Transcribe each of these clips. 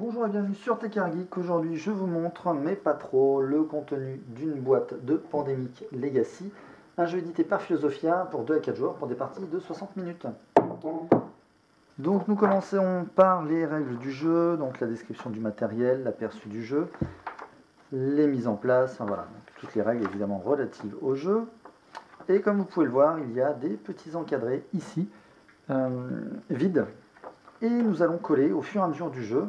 Bonjour et bienvenue sur TechRgeek. Aujourd'hui je vous montre, mais pas trop, le contenu d'une boîte de Pandemic Legacy, un jeu édité par Philosophia pour 2 à 4 joueurs pour des parties de 60 minutes. Donc nous commençons par les règles du jeu, donc la description du matériel, l'aperçu du jeu, les mises en place, enfin, voilà, donc toutes les règles évidemment relatives au jeu. Et comme vous pouvez le voir, il y a des petits encadrés ici, vides. Et nous allons coller au fur et à mesure du jeu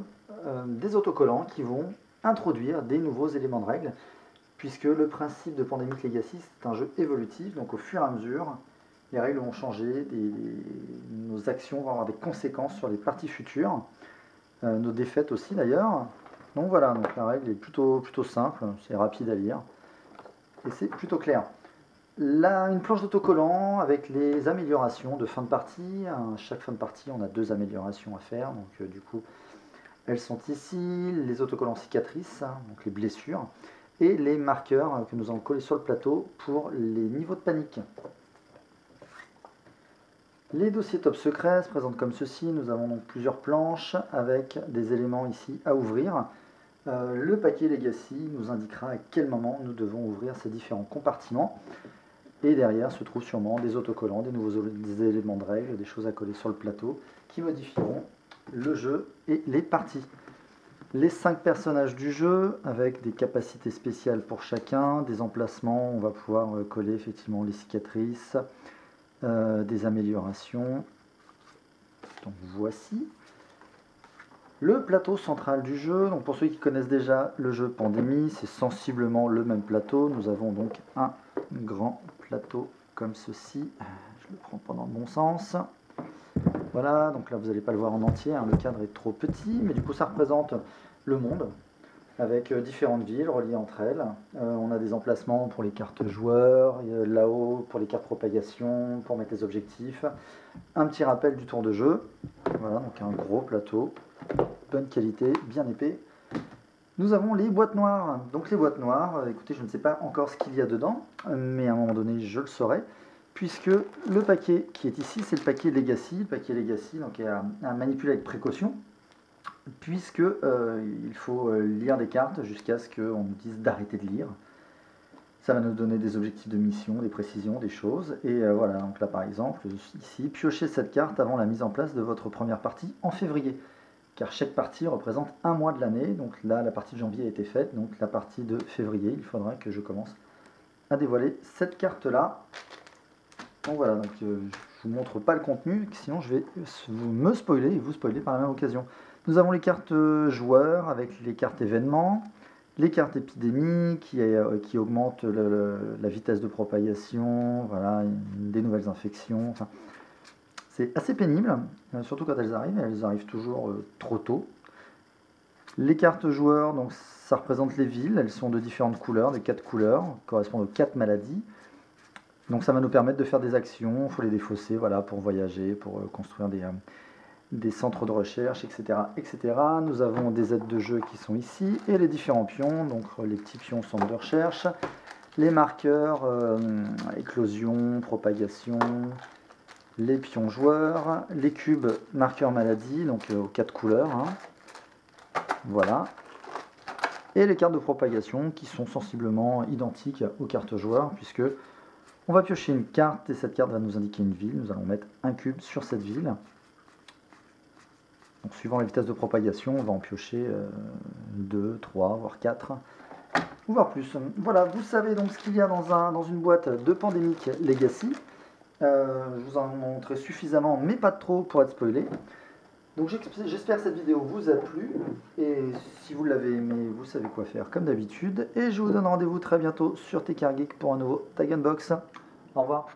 des autocollants qui vont introduire des nouveaux éléments de règles, puisque le principe de Pandemic Legacy, c'est un jeu évolutif, donc au fur et à mesure, les règles vont changer, nos actions vont avoir des conséquences sur les parties futures, nos défaites aussi d'ailleurs. Donc voilà, donc la règle est plutôt simple, c'est rapide à lire, et c'est plutôt clair. Là, une planche d'autocollant avec les améliorations de fin de partie. À chaque fin de partie, on a 2 améliorations à faire. Donc, du coup, elles sont ici. Les autocollants cicatrices, donc les blessures, et les marqueurs que nous allons coller sur le plateau pour les niveaux de panique. Les dossiers top secrets se présentent comme ceci. Nous avons donc plusieurs planches avec des éléments ici à ouvrir. Le paquet Legacy nous indiquera à quel moment nous devons ouvrir ces différents compartiments. Et derrière se trouvent sûrement des autocollants, des éléments de règles, des choses à coller sur le plateau qui modifieront le jeu et les parties. Les 5 personnages du jeu avec des capacités spéciales pour chacun, des emplacements, on va pouvoir coller effectivement les cicatrices, des améliorations. Donc voici. Le plateau central du jeu, donc pour ceux qui connaissent déjà le jeu Pandémie, c'est sensiblement le même plateau. Nous avons donc un grand plateau comme ceci. Je le prends pas dans le bon sens. Voilà, donc là vous n'allez pas le voir en entier, le cadre est trop petit, mais du coup ça représente le monde, avec différentes villes reliées entre elles. On a des emplacements pour les cartes joueurs, là-haut pour les cartes propagation, pour mettre les objectifs. Un petit rappel du tour de jeu. Voilà, donc un gros plateau, bonne qualité, bien épais. Nous avons les boîtes noires. Donc les boîtes noires, écoutez, je ne sais pas encore ce qu'il y a dedans, mais à un moment donné, je le saurai, puisque le paquet qui est ici, c'est le paquet Legacy. Le paquet Legacy donc, est à manipuler avec précaution, puisque il faut lire des cartes jusqu'à ce qu'on nous dise d'arrêter de lire. Ça va nous donner des objectifs de mission, des précisions, des choses. Et voilà, donc là par exemple, ici, piochez cette carte avant la mise en place de votre première partie en février. Car chaque partie représente un mois de l'année. Donc là, la partie de janvier a été faite. Donc la partie de février, il faudra que je commence à dévoiler cette carte-là. Donc voilà, donc, je ne vous montre pas le contenu, sinon je vais me spoiler et vous spoiler par la même occasion. Nous avons les cartes joueurs avec les cartes événements, les cartes épidémies qui augmentent la vitesse de propagation, voilà, des nouvelles infections. Enfin, c'est assez pénible, surtout quand elles arrivent toujours trop tôt. Les cartes joueurs, donc ça représente les villes, elles sont de différentes couleurs, des 4 couleurs, correspondent aux 4 maladies. Donc ça va nous permettre de faire des actions, il faut les défausser, voilà, pour voyager, pour construire des centres de recherche, etc., etc. Nous avons des aides de jeu qui sont ici, et les différents pions, donc les petits pions centres de recherche, les marqueurs, éclosion, propagation, les pions joueurs, les cubes marqueurs maladie, donc aux 4 couleurs, voilà, et les cartes de propagation qui sont sensiblement identiques aux cartes joueurs, puisque on va piocher une carte et cette carte va nous indiquer une ville. Nous allons mettre un cube sur cette ville. Donc, suivant la vitesse de propagation, on va en piocher 2, 3, voire 4, ou voire plus. Voilà, vous savez donc ce qu'il y a dans une boîte de Pandemic Legacy. Je vous en ai montré suffisamment, mais pas trop pour être spoilé. Donc j'espère que cette vidéo vous a plu, et si vous l'avez aimé, vous savez quoi faire comme d'habitude, et je vous donne rendez-vous très bientôt sur TechRgeek pour un nouveau Tag Unbox. Au revoir.